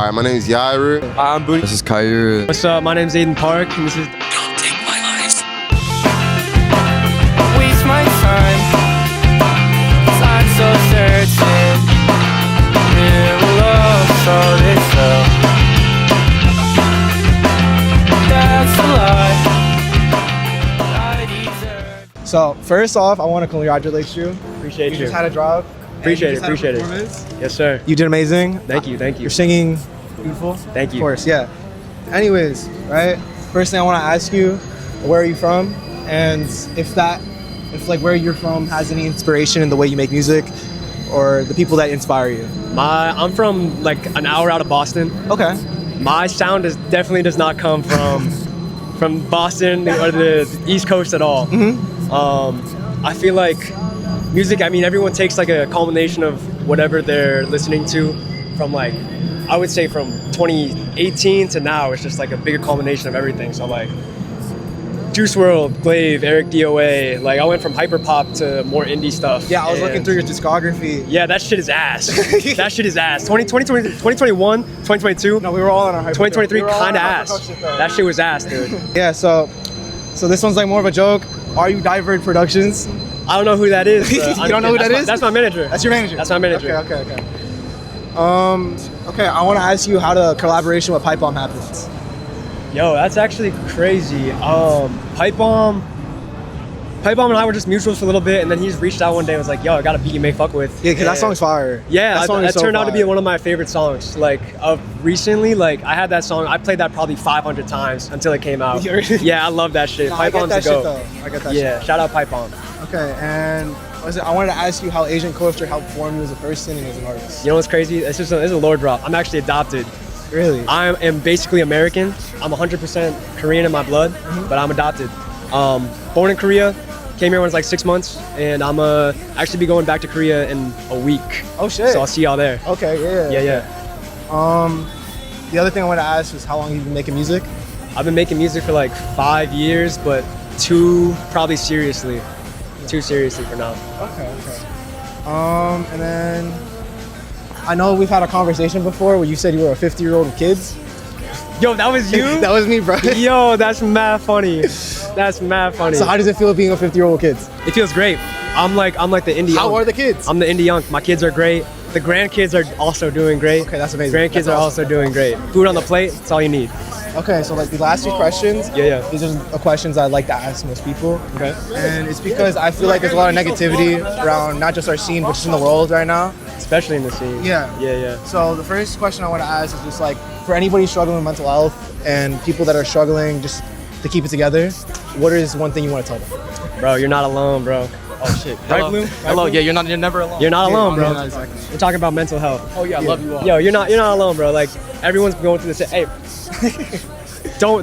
Hi, my name is Yiru. Hi, I'm Bunii. This is Kiheir. What's up? My name's Aydn and this is... Don't take my eyes. Waste my time. I'm so certain it will all solve itself. That's a lie I deserve. So, first off, I want to congratulate you. Appreciate you. You just had a drop. Appreciate it. Yes, sir. You did amazing. Thank you. You're singing beautiful. Thank you. Of course, yeah. Anyways, right? First thing I want to ask you, where are you from? And if like where you're from has any inspiration in the way you make music or the people that inspire you. I'm from like an hour out of Boston. Okay. My sound definitely does not come from Boston or the East Coast at all. I feel like music, I mean, everyone takes like a culmination of whatever they're listening to from like, I would say from 2018 to now, it's just like a bigger culmination of everything. So like Juice WRLD, Glaive, Eric DOA, like I went from hyperpop to more indie stuff. Yeah, I was looking through your discography. Yeah, that shit is ass. That shit is ass. 2021, 2022. No, we were all on our hyper. 2023 kind of ass. That shit was ass, dude. Yeah, so this one's like more of a joke. Are you Divert Productions? I don't know who that is. You don't know who that is? That's my manager. That's your manager? That's my manager. Okay. Okay, I want to ask you how the collaboration with Pipe Bomb happens. Yo, that's actually crazy. Pipe Bomb and I were just mutuals for a little bit, and then he just reached out one day and was like, yo, I got a beat you may fuck with. Yeah, because that song's fire. Yeah, that turned out to be one of my favorite songs. Like, recently, like, I had that song, I played that probably 500 times until it came out. Yeah, I love that shit. No, Pipe Bomb's a go. I get that Yeah, shit. shout out Pipe Bomb. Okay, and I wanted to ask you how Asian culture helped form you as a person and as an artist. You know what's crazy? It's a lore drop. I'm actually adopted. Really? I am basically American. I'm 100% Korean in my blood, but I'm adopted. Born in Korea, came here when I was like 6 months, and I'm actually be going back to Korea in a week. Oh shit. So I'll see y'all there. Okay, yeah. The other thing I wanted to ask was how long you've been making music? I've been making music for like 5 years, but too seriously for now. Okay. And then I know we've had a conversation before where you said you were a 50-year-old with kids. Yo, that was you? That was me, bro. Yo, that's mad funny. That's mad funny. So how does it feel being a 50-year-old with kids? It feels great. I'm like the indie. How are the kids? I'm the indie young. My kids are great. The grandkids are also doing great. Okay, that's amazing. Grandkids are also doing great. Food on the plate, that's all you need. Okay, so like the last two questions, Yeah. these are the questions I'd like to ask most people. Okay. And it's because I feel like there's a lot of negativity around not just our scene, but just in the world right now. Especially in the scene. Yeah. So the first question I want to ask is just like, for anybody struggling with mental health and people that are struggling just to keep it together, what is one thing you want to tell them? Bro, you're not alone, bro. Oh shit. Right, Blue? Hello. Yeah, you're never alone. You're not alone, bro. Yeah, exactly. We're talking about mental health. Oh yeah, I love you all. Yo, you're not alone, bro. Like everyone's going through this. Hey,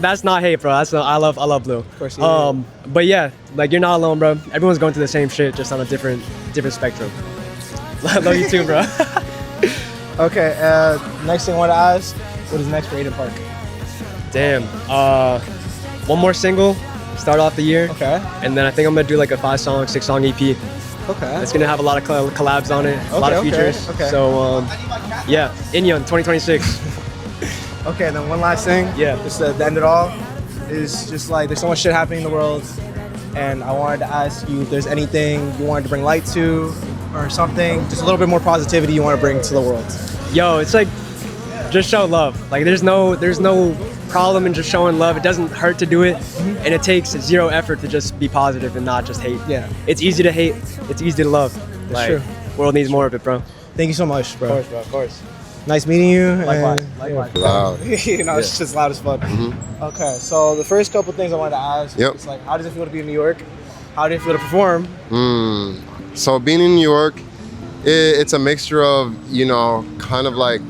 that's not hate, bro. I love Blue. Of course. Yeah. But yeah, like you're not alone, bro. Everyone's going through the same shit, just on a different spectrum. Love you too, bro. Okay. Next thing I want to ask, what is next for Aydn Park? Damn. One more single, start off the year. Okay. And then I think I'm gonna do like a 5-song, 6-song EP. Okay. It's gonna have a lot of collabs on it, a lot of features. Okay. So yeah, Inyon 2026. Okay, and then one last thing. Yeah. Just to end it all, is just like there's so much shit happening in the world, and I wanted to ask you if there's anything you wanted to bring light to, or something, just a little bit more positivity you want to bring to the world. Yo, it's like just show love. Like there's no problem in just showing love. It doesn't hurt to do it, and it takes zero effort to just be positive and not just hate. Yeah. It's easy to hate. It's easy to love. That's true. World needs more of it, bro. Thank you so much, bro. Of course. Nice meeting you. Likewise. Loud. It's just loud as fuck. Okay, so the first couple things I wanted to ask is like, how does it feel to be in New York? How did it feel to perform? So being in New York, it's a mixture of, kind of like,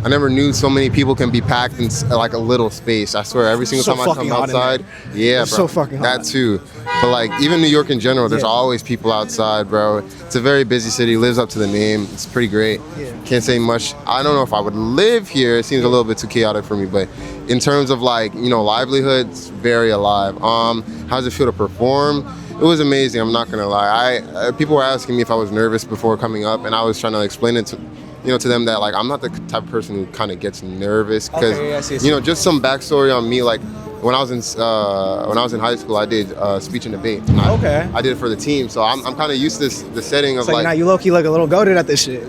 I never knew so many people can be packed in like a little space. I swear, every single time I come outside, yeah, bro, so fucking hot. That too. But like even New York in general, there's always people outside, bro. It's a very busy city. Lives up to the name. It's pretty great. Can't say much. I don't know if I would live here. It seems a little bit too chaotic for me. But in terms of like livelihood, it's very alive. How does it feel to perform? It was amazing. I'm not gonna lie. People were asking me if I was nervous before coming up, and I was trying to explain it to to them that like I'm not the type of person who kind of gets nervous because Okay, yeah, I see. just some backstory on me. Like when I was in high school, I did speech and debate. And I did it for the team, so I'm kind of used to the setting of It's like now you low-key like a little goated at this shit.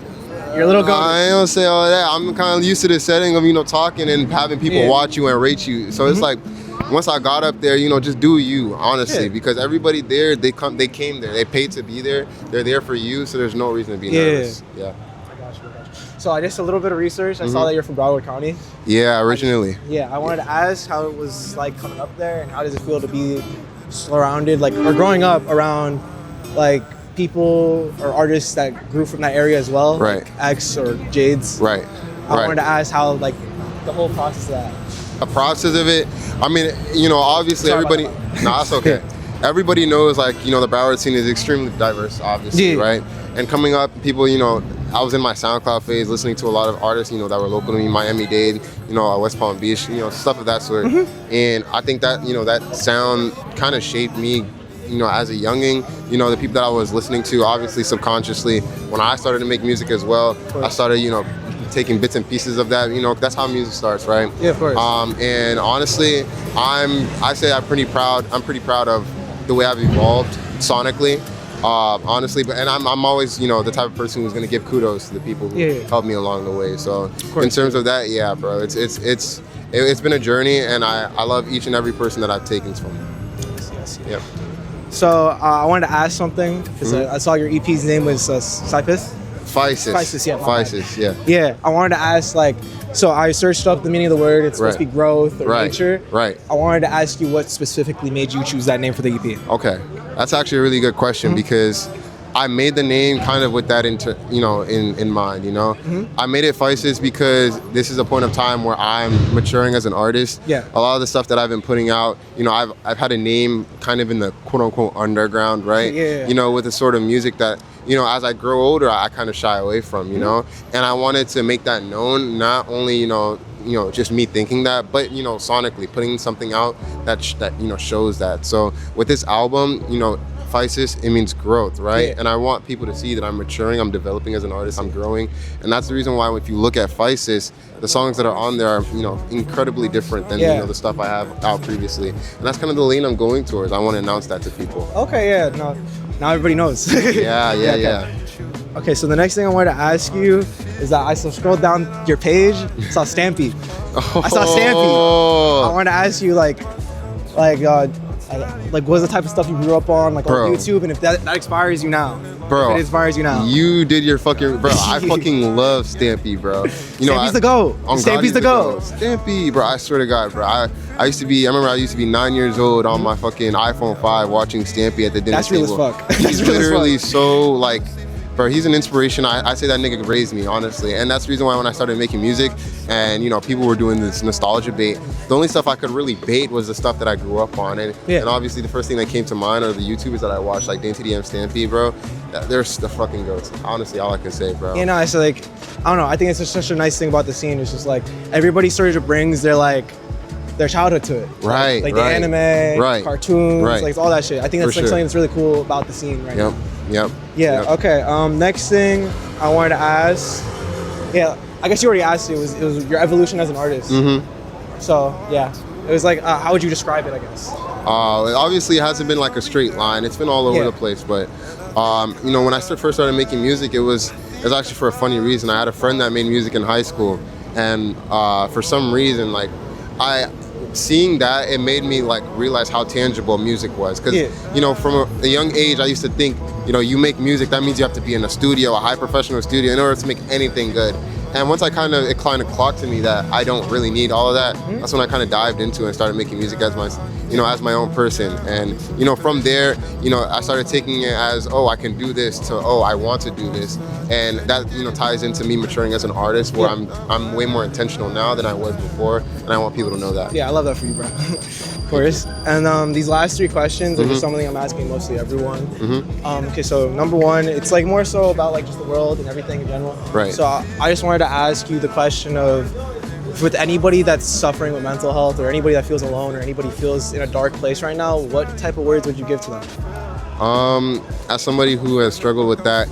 You're a little goated. I don't say all that. I'm kind of used to the setting of talking and having people watch you and rate you. So it's like once I got up there, just do you, honestly, because everybody there, they came there, they paid to be there, they're there for you, so there's no reason to be nervous. Yeah. I got you. So I just a little bit of research. I saw that you're from Broward County. Yeah, originally. I wanted to ask how it was like coming up there, and how does it feel to be surrounded, like, or growing up around, like, people or artists that grew from that area as well, right? Like X or Jades. Right. I wanted to ask how, like, the whole process of that. A process of it. I mean, obviously everybody. No, that's okay. Everybody knows, like, the Broward scene is extremely diverse, obviously, right? And coming up, people, I was in my SoundCloud phase, listening to a lot of artists, that were local to me, Miami-Dade, West Palm Beach, stuff of that sort. And I think that, that sound kind of shaped me, as a youngin', the people that I was listening to, obviously subconsciously. When I started to make music as well, I started, taking bits and pieces of that. That's how music starts, right? Yeah, of course. And honestly, I'm pretty proud of the way I've evolved sonically. Honestly, and I'm always, the type of person who's gonna give kudos to the people who helped me along the way. So in terms of that, yeah, bro, it's been a journey, and I love each and every person that I've taken from. Yes. Yep. So I wanted to ask something because I saw your EP's name was Cypus. Physis, yeah. Physis, yeah. Yeah, I wanted to ask, like, so I searched up the meaning of the word. It's supposed to be growth or nature. Right. I wanted to ask you what specifically made you choose that name for the EP. Okay, that's actually a really good question because I made the name kind of with that in mind. I made it Physis because this is a point of time where I'm maturing as an artist. Yeah. A lot of the stuff that I've been putting out, I've had a name kind of in the quote unquote underground, right? Yeah. With the sort of music that as I grow older, I kind of shy away from, and I wanted to make that known, not only just me thinking that, but sonically putting something out that shows that. So with this album, Physis, it means growth, right? And I want people to see that I'm maturing, I'm developing as an artist, I'm growing, and that's the reason why if you look at Physis, the songs that are on there are incredibly different than the stuff I have out previously, and that's kind of the lane I'm going towards. I want to announce that to people. Okay, yeah, no, now everybody knows. Yeah. Okay, so the next thing I wanted to ask you is that I scrolled down your page, saw Stampy. I saw Stampy. I wanted to ask you, like, what's the type of stuff you grew up on, like, on YouTube, and if that inspires you now. Bro, if it inspires you now. You did your fucking, bro. I fucking love Stampy, bro. Stampy's the GOAT. Stampy's the GOAT. Stampy, bro. I swear to God, bro. I remember I used to be 9 years old on my fucking iPhone 5 watching Stampy at the dinner table. That's real as fuck. He's literally so, like, bro, he's an inspiration. I say that nigga raised me, honestly. And that's the reason why when I started making music and, people were doing this nostalgia bait, the only stuff I could really bait was the stuff that I grew up on. And obviously the first thing that came to mind are the YouTubers that I watched, like Dainty DM Stampy, bro. They're the fucking goats. Honestly, all I can say, bro. It's like, I don't know. I think it's just such a nice thing about the scene. It's just like everybody sort of brings their childhood to it. Right. Like the anime, cartoons, like it's all that shit. I think that's something that's really cool about the scene right now. Yep. Okay. Next thing I wanted to ask. Yeah, I guess you already asked it. It was your evolution as an artist. So yeah, it was like, how would you describe it? I guess. Obviously, it hasn't been like a straight line. It's been all over the place. But when I first started making music, it was actually for a funny reason. I had a friend that made music in high school, and for some reason, like seeing that, it made me like realize how tangible music was. Because from a young age, I used to think, you make music, that means you have to be in a studio, a high professional studio, in order to make anything good. And once it kind of clocked to me that I don't really need all of that, that's when I kind of dived into it and started making music as my own person. And from there, I started taking it as, I can do this, to I want to do this. And that ties into me maturing as an artist, where I'm way more intentional now than I was before, and I want people to know that. Yeah, I love that for you, bro. Of course. And these last three questions are just something I'm asking mostly everyone. Okay, so number one, it's like more so about like just the world and everything in general. Right. So I just wanted to ask you the question of, with anybody that's suffering with mental health, or anybody that feels alone, or anybody feels in a dark place right now, what type of words would you give to them? As somebody who has struggled with that,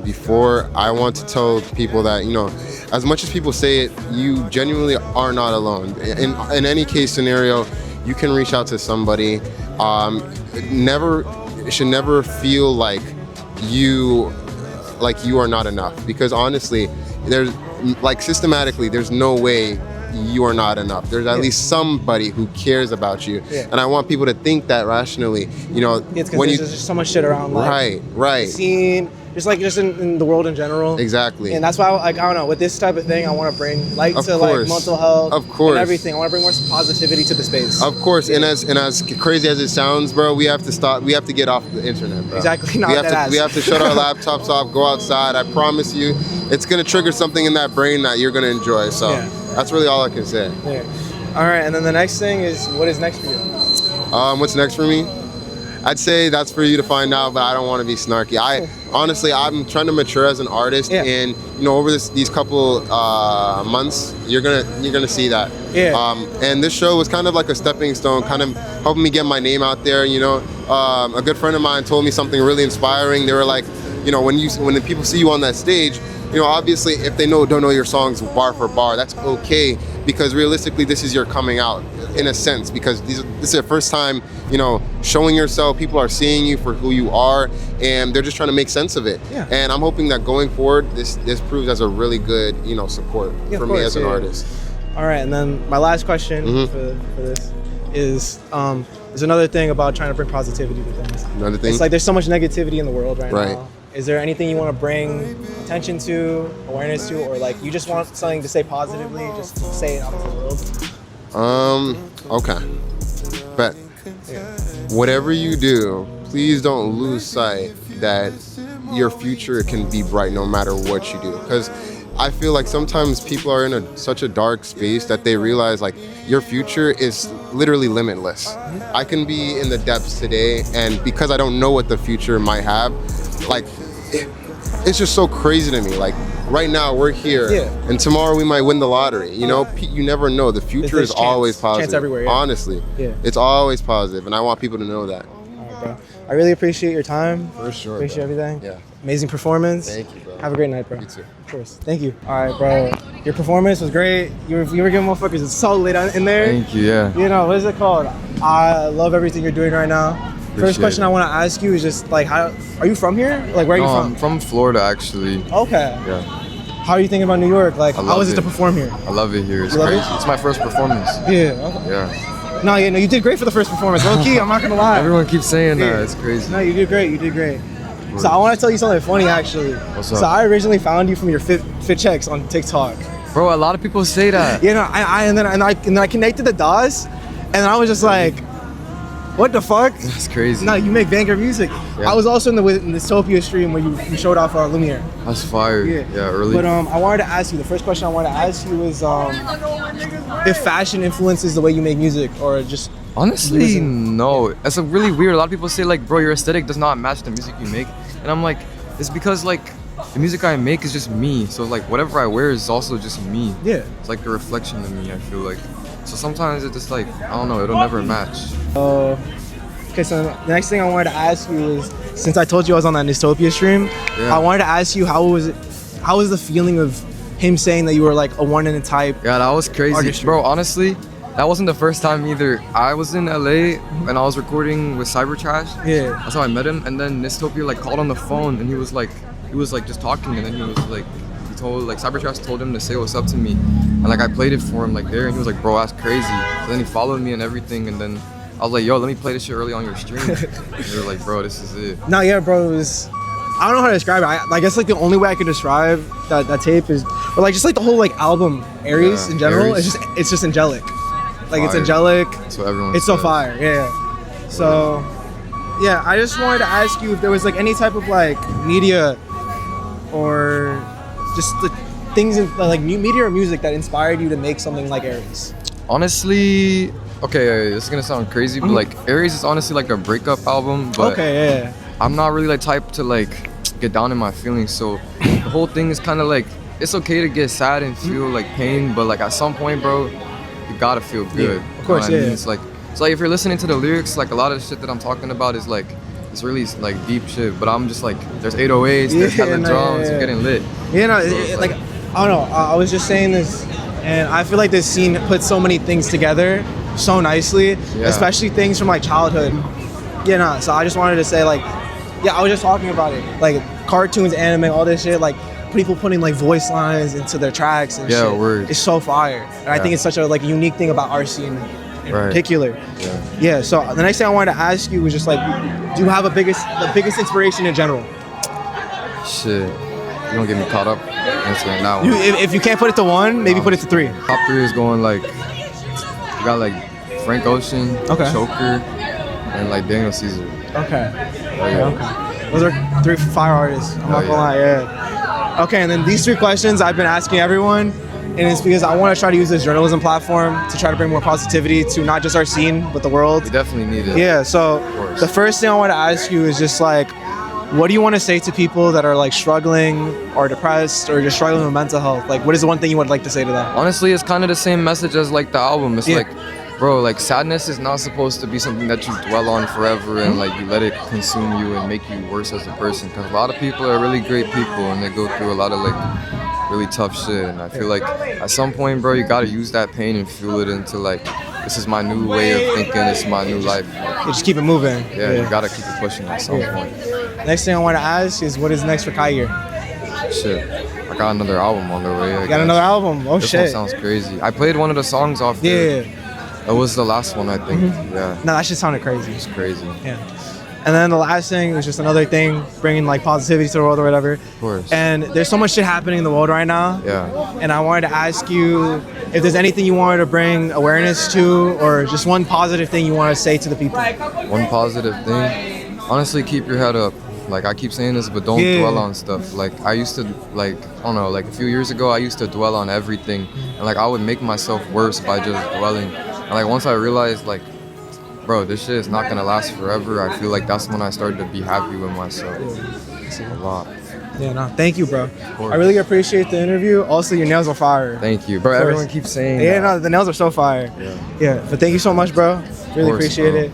before, I want to tell people that, you know, as much as people say it, you genuinely are not alone. In any case scenario, you can reach out to somebody. Should never feel like you are not enough, because honestly, there's systematically there's no way you are not enough. There's at least somebody who cares about you, and I want people to think that rationally. You know, when there's just so much shit around, like, right, the scene, just in the world in general. Exactly. And that's why I don't know, with this type of thing, I want to bring light to like mental health, and everything. I want to bring more positivity to the space. Of course, and as crazy as it sounds, bro, we have to stop. We have to get off the internet, bro. Exactly. We have to shut our laptops off, go outside. I promise you, it's gonna trigger something in that brain that you're gonna enjoy. So that's really all I can say. Yeah. All right, and then the next thing is, what is next for you? What's next for me? I'd say that's for you to find out, but I don't want to be snarky. Honestly, I'm trying to mature as an artist, and you know, over these couple months, you're gonna see that. And this show was kind of like a stepping stone, kind of helping me get my name out there. You know, a good friend of mine told me something really inspiring. They were like, you know, when the people see you on that stage, you know, obviously, if they don't know your songs bar for bar, that's okay, because realistically, this is your coming out, in a sense, because this is your first time, you know, showing yourself. People are seeing you for who you are, and they're just trying to make sense of it. And I'm hoping that going forward, this proves as a really good, you know, support for me as an artist. All right, and then my last question for this is, there's another thing about trying to bring positivity to things. Another thing? It's like there's so much negativity in the world right now. Is there anything you want to bring attention to, awareness to, or like you just want something to say positively, just say it out to the world? Okay. But whatever you do, please don't lose sight that your future can be bright no matter what you do. Because I feel like sometimes people are in such a dark space that they realize like your future is literally limitless. I can be in the depths today, and because I don't know what the future might have, like it's just so crazy to me. Like right now we're here, and tomorrow we might win the lottery. You know, you never know. The future is always positive. Chance everywhere. Honestly, it's always positive, and I want people to know that. All right, bro. I really appreciate your time. For sure. Appreciate everything. Yeah. Amazing performance. Thank you, bro. Have a great night, bro. You too. Of course. Thank you. All right, bro. Your performance was great. You were giving motherfuckers so lit in there. Thank you. Yeah. You know, what is it called? I love everything you're doing right now. First question I want to ask you is just like, how are you from here? Like, where are you from? I'm from Florida, actually. Okay. Yeah. How are you thinking about New York? Like, how is it to perform here? I love it here. It's love crazy. it? It's my first performance. Yeah. Okay. Yeah. No, you did great for the first performance. Low key, I'm not gonna lie. Everyone keeps saying that. It's crazy. No, you did great. You did great. So I want to tell you something funny, actually. What's up? So I originally found you from your fit checks on TikTok. Bro, a lot of people say that. You know, and then I connected the dots, and I was just like, what the fuck? That's crazy. No, you make banger music. Yeah. I was also in the Dystopia stream where you showed off Lumiere. That's fire. Yeah, early. But I wanted to ask you, the first question I wanted to ask you is if fashion influences the way you make music, or just honestly, no. That's a really weird. A lot of people say like, bro, your aesthetic does not match the music you make. And I'm like, it's because like the music I make is just me. So like whatever I wear is also just me. Yeah. It's like a reflection of me, I feel like. So sometimes it's just like, I don't know, it'll never match. Okay, so the next thing I wanted to ask you is, since I told you I was on that Dystopia stream, I wanted to ask you how was the feeling of him saying that you were like a one in a type? Yeah, that was crazy. Artistry. Bro, honestly, that wasn't the first time either. I was in LA and I was recording with Cybertrash. Yeah. That's how I met him. And then Dystopia like called on the phone and he was like just talking, and then he was like, Cybertrash told him to say what's up to me. And like I played it for him like there, and he was like, bro, that's crazy. So then he followed me and everything, and then I was like, yo, let me play this shit early on your stream. And they were like, bro, this is it. No, yeah, bro, it was, I don't know how to describe it. I guess like the only way I could describe that tape is, or like just like the whole like album Aries in general, Aries. it's just angelic. Like Fire. it's angelic. That's what everyone It's so says. fire, yeah. So, yeah, I just wanted to ask you if there was like any type of like media or just the things in, like media or music that inspired you to make something like Aries. Honestly, okay, this is gonna sound crazy, but like Aries is honestly like a breakup album. But Okay, yeah. I'm not really like type to like get down in my feelings, so the whole thing is kind of like, it's okay to get sad and feel like pain, but like at some point, bro, you gotta feel good. Of course, You know what I mean? yeah. It's like if you're listening to the lyrics, like a lot of the shit that I'm talking about is like it's really like deep shit. But I'm just like, there's 808s, there's hella drums, we're getting lit. You know, So like I don't know. I was just saying this, and I feel like this scene puts so many things together so nicely, especially things from like childhood. You know, so I just wanted to say like, yeah, I was just talking about it, like cartoons, anime, all this shit, like people putting like voice lines into their tracks and shit. Word. It's so fire, and I think it's such a like unique thing about our scene in particular. Yeah. So the next thing I wanted to ask you was just like, do you have the biggest inspiration in general? Shit, you don't get me caught up answering that one. If you can't put it to one, maybe put it to three. Top 3 is going like, you got like Frank Ocean, Choker, and like Daniel Caesar. Okay. Those are 3 fire artists. I'm not gonna lie. Yeah. Okay, and then these 3 questions I've been asking everyone, and it's because I want to try to use this journalism platform to try to bring more positivity to not just our scene, but the world. We definitely need it. Yeah, so the first thing I want to ask you is just like, what do you want to say to people that are like struggling or depressed or just struggling with mental health? Like, what is the one thing you would like to say to them? Honestly, it's kind of the same message as like the album. It's like, bro, like sadness is not supposed to be something that you dwell on forever and like you let it consume you and make you worse as a person. Because a lot of people are really great people and they go through a lot of like really tough shit. And I feel like at some point, bro, you gotta use that pain and fuel it into like, this is my new way of thinking, this is my new life. Just keep it moving. Yeah, you gotta keep it pushing at some point. Next thing I want to ask is, what is next for Kiheir? Shit, I got another album on the way. You got another album? Oh, this shit. This one sounds crazy. I played one of the songs off there. It was the last one, I think. Yeah. No, that shit sounded crazy. It's crazy. Yeah. And then the last thing was just another thing, bringing like positivity to the world or whatever. Of course. And there's so much shit happening in the world right now. Yeah. And I wanted to ask you if there's anything you wanted to bring awareness to, or just one positive thing you want to say to the people. One positive thing? Honestly, keep your head up. Like, I keep saying this, but don't dwell on stuff. Like, I used to, like, I don't know, like a few years ago, I used to dwell on everything. And like, I would make myself worse by just dwelling. And like, once I realized, like, bro, this shit is not gonna last forever, I feel like that's when I started to be happy with myself. A lot. Yeah, no, thank you, bro. I really appreciate the interview. Also, your nails are fire. Thank you, bro. Everyone keeps saying that. No, the nails are so fire. Yeah, but thank you so much, bro. Really appreciate it.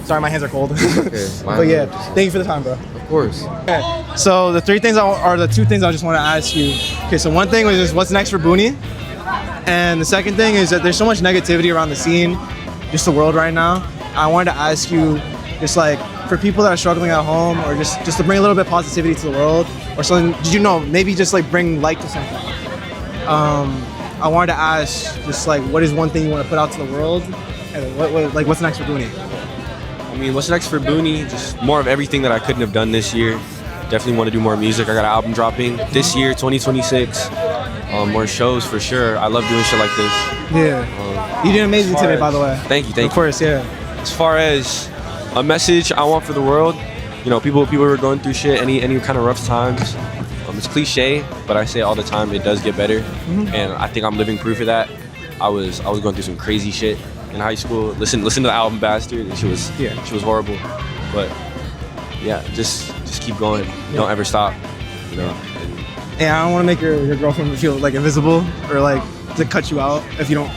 Sorry, my hands are cold. Okay, but yeah, thank you for the time, bro. Of course. Okay, so the 3 things are the 2 things I just want to ask you. Okay, so one thing was just what's next for bunii, and the second thing is that there's so much negativity around the scene, just the world right now. I wanted to ask you, just like for people that are struggling at home, or just to bring a little bit of positivity to the world, or something. Did you know? Maybe just like bring light to something. I wanted to ask, just like, what is one thing you want to put out to the world, and what's next for bunii? I mean, what's next for bunii? Just more of everything that I couldn't have done this year. Definitely want to do more music. I got an album dropping this year, 2026. More shows for sure. I love doing shit like this. Yeah. You did amazing today, by the way. Thank you. Of course, yeah. As far as a message I want for the world, you know, people who are going through shit, any kind of rough times. It's cliche, but I say it all the time. It does get better, and I think I'm living proof of that. I was going through some crazy shit in high school. Listen to the album Bastard, and she was horrible. But yeah, just keep going. Don't ever stop. You know. And I don't want to make your girlfriend feel like invisible or like to cut you out if you don't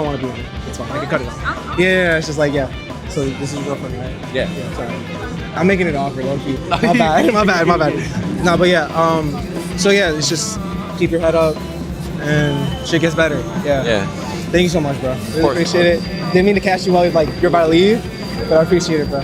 want to be with it. It's fine. I can cut it out. Yeah, it's just like So this is your girlfriend, right? Yeah. Sorry. I'm making it awkward, low key. My bad. My bad. No, but yeah. So yeah, it's just keep your head up, and shit gets better. Yeah. Thank you so much, bro. Really appreciate it. Didn't mean to catch you while you're about to leave, but I appreciate it, bro.